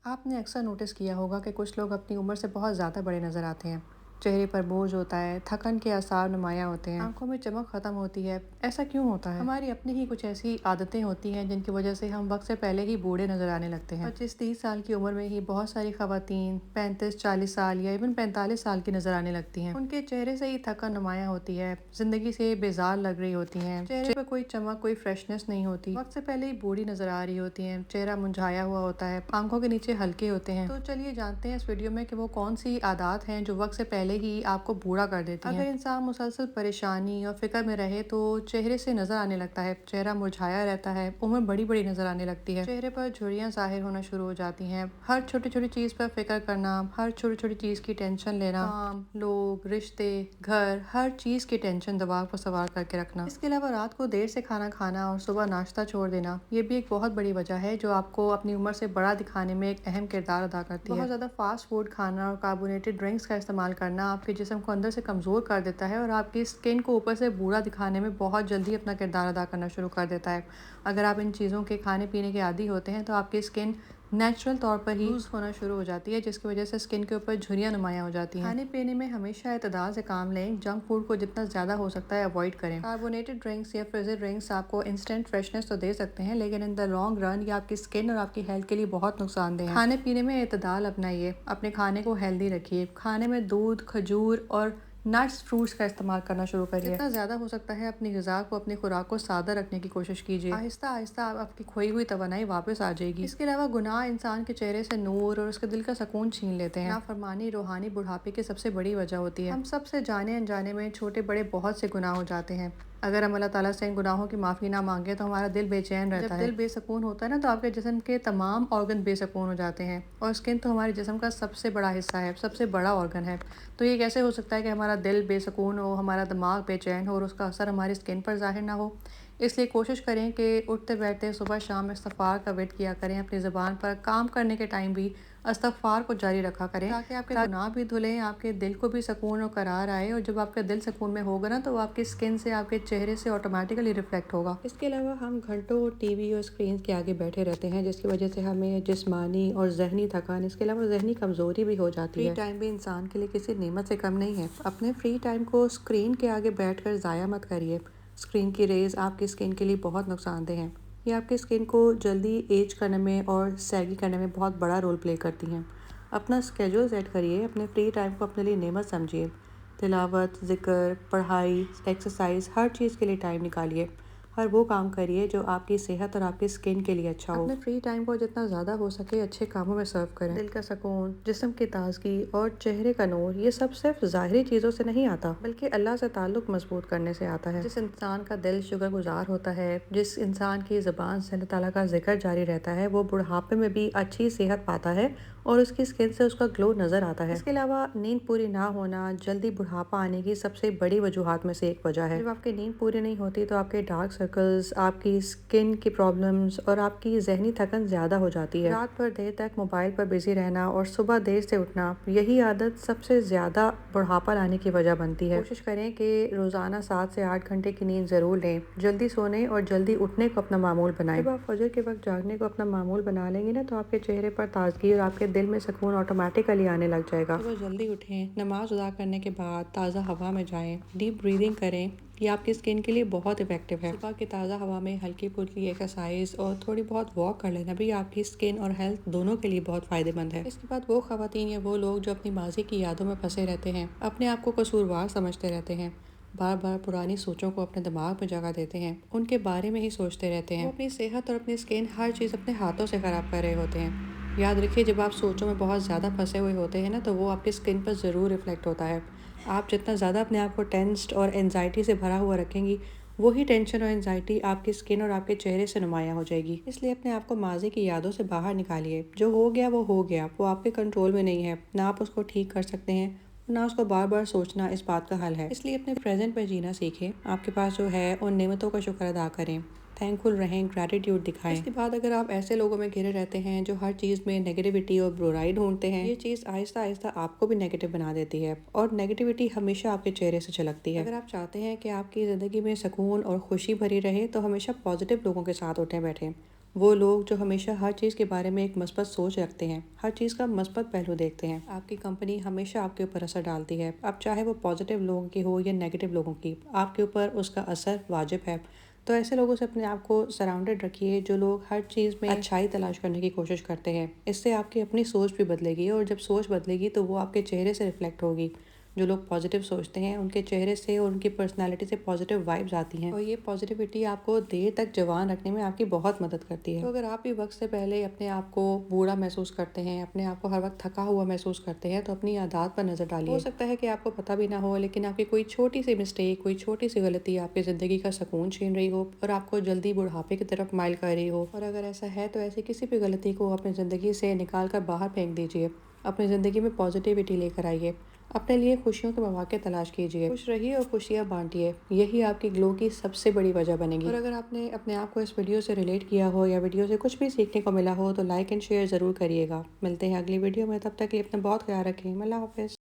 آپ نے اکثر نوٹس کیا ہوگا کہ کچھ لوگ اپنی عمر سے بہت زیادہ بڑے نظر آتے ہیں۔ چہرے پر بوجھ ہوتا ہے، تھکن کے آثار نمایاں ہوتے ہیں، آنکھوں میں چمک ختم ہوتی ہے۔ ایسا کیوں ہوتا ہے؟ ہماری اپنی ہی کچھ ایسی عادتیں ہوتی ہیں جن کی وجہ سے ہم وقت سے پہلے ہی بوڑھے نظر آنے لگتے ہیں۔ 25-30 سال کی عمر میں ہی بہت ساری خواتین 35-40 سال یا ایون 45 سال کی نظر آنے لگتی ہیں۔ ان کے چہرے سے ہی تھکن نمایاں ہوتی ہے، زندگی سے بیزار لگ رہی ہوتی ہیں، چہرے پر کوئی چمک، کوئی فریشنس نہیں ہوتی، وقت سے پہلے ہی بوڑھی نظر آ رہی ہوتی ہیں، چہرہ مرجھایا ہوا ہوتا ہے، آنکھوں کے نیچے ہلکے ہوتے ہیں۔ تو چلیے جانتے ہیں اس ویڈیو میں کہ وہ کون سی عادات ہیں جو وقت سے پہلے ہی آپ کو بوڑھا کر دیتی ہیں۔ اگر انسان مسلسل پریشانی اور فکر میں رہے تو چہرے سے نظر آنے لگتا ہے، چہرہ مرجھایا رہتا ہے، عمر بڑی بڑی نظر آنے لگتی ہے، چہرے پر جھریاں ظاہر ہونا شروع ہو جاتی ہیں، ہر چھوٹی چھوٹی چیز پر فکر کرنا، ہر چھوٹی چھوٹی چیز کی ٹینشن لینا، کام، لوگ، رشتے، گھر، ہر چیز کی ٹینشن دماغ پر سوار کر کے رکھنا۔ اس کے علاوہ رات کو دیر سے کھانا کھانا اور صبح ناشتہ چھوڑ دینا، یہ بھی ایک بہت بڑی وجہ ہے جو آپ کو اپنی عمر سے بڑا دکھانے میں ایک اہم کردار ادا کرتی ہے۔ بہت زیادہ فاسٹ فوڈ کھانا اور کاربونیٹڈ ڈرنکس کا استعمال کرنا آپ کے جسم کو اندر سے کمزور کر دیتا ہے اور آپ کی اسکن کو اوپر سے بوڑھا دکھانے میں بہت جلدی اپنا کردار ادا کرنا شروع کر دیتا ہے۔ اگر آپ ان چیزوں کے کھانے پینے کے عادی ہوتے ہیں تو آپ کی اسکن نیچرل طور پر ہی لوز ہونا شروع ہو جاتی ہے، جس کی وجہ سے اسکن کے اوپر جھریاں نمایاں ہو جاتی ہیں۔ کھانے پینے میں ہمیشہ اعتدال سے کام لیں، جنک فوڈ کو جتنا زیادہ ہو سکتا ہے اوائڈ کریں۔ کاربونیٹڈ ڈرنکس یا فریزر ڈرنکس آپ کو انسٹنٹ فریشنس تو دے سکتے ہیں لیکن ان دا لانگ رن یہ آپ کی اسکن اور آپ کی ہیلتھ کے لیے بہت نقصان دہ ہیں۔ کھانے پینے میں اعتدال اپنائیے، اپنے کھانے کو ہیلدی رکھیے، کھانے میں دودھ، کھجور اور نٹس، فروٹس کا استعمال کرنا شروع کریے۔ جتنا زیادہ ہو سکتا ہے اپنی غذا کو، اپنی خوراک کو سادہ رکھنے کی کوشش کیجیے، آہستہ آہستہ آپ کی کھوئی ہوئی توانائی واپس آ جائے گی۔ اس کے علاوہ گناہ انسان کے چہرے سے نور اور اس کے دل کا سکون چھین لیتے ہیں۔ نافرمانی روحانی بڑھاپے کی سب سے بڑی وجہ ہوتی ہے۔ ہم سب سے جانے انجانے میں چھوٹے بڑے بہت سے گناہ ہو جاتے ہیں، اگر ہم اللہ تعالیٰ سے ان گناہوں کی معافی نہ مانگے تو ہمارا دل بے چین رہتا ہے۔ جب دل بے سکون ہوتا ہے نا تو آپ کے جسم کے تمام آرگن بے سکون ہو جاتے ہیں، اور اسکن تو ہمارے جسم کا سب سے بڑا حصہ ہے، سب سے بڑا آرگن ہے۔ تو یہ کیسے ہو سکتا ہے کہ ہمارا دل بے سکون ہو، ہمارا دماغ بے چین ہو اور اس کا اثر ہماری اسکن پر ظاہر نہ ہو؟ اس لیے کوشش کریں کہ اٹھتے بیٹھتے صبح شام استغفار کا ورد کیا کریں، اپنی زبان پر کام کرنے کے ٹائم بھی استغفار کو جاری رکھا کریں تاکہ آپ کے گناہ بھی دھلیں، آپ کے دل کو بھی سکون اور قرار آئے، اور جب آپ کا دل سکون میں ہوگا نا تو آپ کی اسکن سے، آپ کے چہرے سے آٹومیٹکلی ریفلیکٹ ہوگا۔ اس کے علاوہ ہم گھنٹوں ٹی وی اور اسکرین کے آگے بیٹھے رہتے ہیں جس کی وجہ سے ہمیں جسمانی اور ذہنی تھکان، اس کے علاوہ ذہنی کمزوری بھی ہو جاتی ہے۔ فری ٹائم بھی انسان کے لیے کسی نعمت سے کم نہیں ہے۔ اپنے فری ٹائم کو اسکرین کے آگے بیٹھ کر ضائع مت کریے۔ اسکرین کی ریز آپ کی اسکن کے لیے بہت نقصان دہ ہیں، یہ آپ کی اسکن کو جلدی ایج کرنے میں اور سیگی کرنے میں بہت بڑا رول پلے کرتی ہیں۔ اپنا اسکیجول سیٹ کریے، اپنے فری ٹائم کو اپنے لیے نعمت سمجھیے، تلاوت، ذکر، پڑھائی، ایکسرسائز، ہر چیز کے لیے ٹائم نکالیے، ہر وہ کام کریے جو آپ کی صحت اور آپ کی اسکن کے لیے اچھا ہو۔ اپنے فری ٹائم کو جتنا زیادہ ہو سکے اچھے کاموں میں صرف کریں۔ دل کا سکون، جسم کی تازگی اور چہرے کا نور، یہ سب صرف ظاہری چیزوں سے نہیں آتا بلکہ اللہ سے تعلق مضبوط کرنے سے آتا ہے۔ جس انسان کا دل شکر گزار ہوتا ہے، جس انسان کی زبان سے اللہ تعالیٰ کا ذکر جاری رہتا ہے، وہ بڑھاپے میں بھی اچھی صحت پاتا ہے اور اس کی اسکن سے اس کا گلو نظر آتا ہے۔ اس کے علاوہ نیند پوری نہ ہونا جلدی بڑھاپا آنے کی سب سے بڑی وجوہات میں سے ایک وجہ ہے۔ جب آپ کی نیند پوری نہیں ہوتی تو آپ کے ڈارک سرکلز، آپ کی اسکن کی پرابلمز اور آپ کی ذہنی تھکن زیادہ ہو جاتی ہے۔ رات بھر دیر تک موبائل پر بزی رہنا اور صبح دیر سے اٹھنا، یہی عادت سب سے زیادہ بڑھاپا لانے کی وجہ بنتی ہے۔ کوشش کریں کہ روزانہ 7 سے 8 گھنٹے کی نیند ضرور لیں، جلدی سونے اور جلدی اٹھنے کو اپنا معمول بنائیں۔ جب آپ فجر کے وقت جاگنے کو اپنا معمول بنا لیں گے نا تو آپ کے چہرے پر تازگی اور آپ کے دل میں سکون آٹومیٹکلی آنے لگ جائے گا۔ صبح جلدی اٹھیں، نماز ادا کرنے کے بعد تازہ ہوا میں جائیں، ڈیپ بریدنگ کریں، یہ آپ کی اسکن کے لیے بہت افیکٹو ہے۔ صبح کی تازہ ہوا میں ہلکی پھلکی ایکسرسائز اور تھوڑی بہت واک کر لینا بھی آپ کی اسکن اور ہیلتھ دونوں کے لیے بہت فائدے مند ہے۔ اس کے بعد وہ خواتین یا وہ لوگ جو اپنی ماضی کی یادوں میں پھنسے رہتے ہیں، اپنے آپ کو قصوروار سمجھتے رہتے ہیں، بار بار پرانی سوچوں کو اپنے دماغ میں جگہ دیتے ہیں، ان کے بارے میں ہی سوچتے رہتے ہیں، وہ اپنی صحت اور اپنی اسکن ہر چیز اپنے ہاتھوں سے خراب کر رہے ہوتے ہیں۔ یاد رکھیے جب آپ سوچوں میں بہت زیادہ پھنسے ہوئے ہوتے ہیں نا تو وہ آپ کی اسکن پر ضرور ریفلیکٹ ہوتا ہے۔ آپ جتنا زیادہ اپنے آپ کو ٹینسڈ اور اینزائٹی سے بھرا ہوا رکھیں گی، وہی ٹینشن اور اینزائٹی آپ کی اسکن اور آپ کے چہرے سے نمایاں ہو جائے گی۔ اس لیے اپنے آپ کو ماضی کی یادوں سے باہر نکالیے، جو ہو گیا وہ ہو گیا، وہ آپ کے کنٹرول میں نہیں ہے، نہ آپ اس کو ٹھیک کر سکتے ہیں، نہ اس کو بار بار سوچنا اس بات کا حل ہے۔ اس لیے اپنے پریزنٹ میں جینا سیکھیں، آپ کے پاس جو ہے ان نعمتوں کا شکر ادا کریں، تھینکفل رہیں، گریٹیٹیوڈ دکھائیں۔ اس کے بعد اگر آپ ایسے لوگوں میں گھرے رہتے ہیں جو ہر چیز میں نیگیٹیوٹی اور برائی ڈھونڈتے ہیں، یہ چیز آہستہ آہستہ آپ کو بھی نیگیٹو بنا دیتی ہے اور نیگیٹیوٹی ہمیشہ آپ کے چہرے سے چھلکتی ہے۔ اگر آپ چاہتے ہیں کہ آپ کی زندگی میں سکون اور خوشی بھری رہے تو ہمیشہ پازیٹیو لوگوں کے ساتھ اٹھیں بیٹھیں، وہ لوگ جو ہمیشہ ہر چیز کے بارے میں ایک مثبت سوچ رکھتے ہیں، ہر چیز کا مثبت پہلو دیکھتے ہیں۔ آپ کی کمپنی ہمیشہ آپ کے اوپر اثر ڈالتی ہے، اب چاہے وہ پازیٹیو لوگوں کی ہو یا نیگیٹو لوگوں کی، آپ کے اوپر اس کا اثر واجب ہے۔ تو ایسے لوگوں سے اپنے آپ کو سراؤنڈڈ رکھیے جو لوگ ہر چیز میں اچھائی تلاش کرنے کی کوشش کرتے ہیں۔ اس سے آپ کی اپنی سوچ بھی بدلے گی، اور جب سوچ بدلے گی تو وہ آپ کے چہرے سے ریفلیکٹ ہوگی۔ جو لوگ پازیٹیو سوچتے ہیں ان کے چہرے سے اور ان کی پرسنالٹی سے پازیٹیو وائبز آتی ہیں، اور یہ پازیٹیوٹی آپ کو دیر تک جوان رکھنے میں آپ کی بہت مدد کرتی ہے۔ تو اگر آپ بھی وقت سے پہلے اپنے آپ کو بوڑھا محسوس کرتے ہیں، اپنے آپ کو ہر وقت تھکا ہوا محسوس کرتے ہیں، تو اپنی عادات پر نظر ڈالیے۔ ہو سکتا ہے کہ آپ کو پتہ بھی نہ ہو، لیکن آپ کی کوئی چھوٹی سی مسٹیک، کوئی چھوٹی سی غلطی آپ کی زندگی کا سکون چھین رہی ہو اور آپ کو جلدی بڑھاپے کی طرف مائل کر رہی ہو۔ اور اگر ایسا ہے تو ایسی کسی بھی غلطی کو اپنی زندگی سے نکال کر باہر پھینک دیجیے، اپنی زندگی میں پازیٹیوٹی لے کر آئیے، اپنے لیے خوشیوں کے مواقع تلاش کیجیے، خوش رہیے اور خوشیاں بانٹیے، یہی آپ کی گلو کی سب سے بڑی وجہ بنے گی۔ اور اگر آپ نے اپنے آپ کو اس ویڈیو سے ریلیٹ کیا ہو یا ویڈیو سے کچھ بھی سیکھنے کو ملا ہو تو لائک اینڈ شیئر ضرور کریے گا۔ ملتے ہیں اگلی ویڈیو میں، تب تک کے لیے اپنا بہت خیال رکھیں۔ اللہ حافظ۔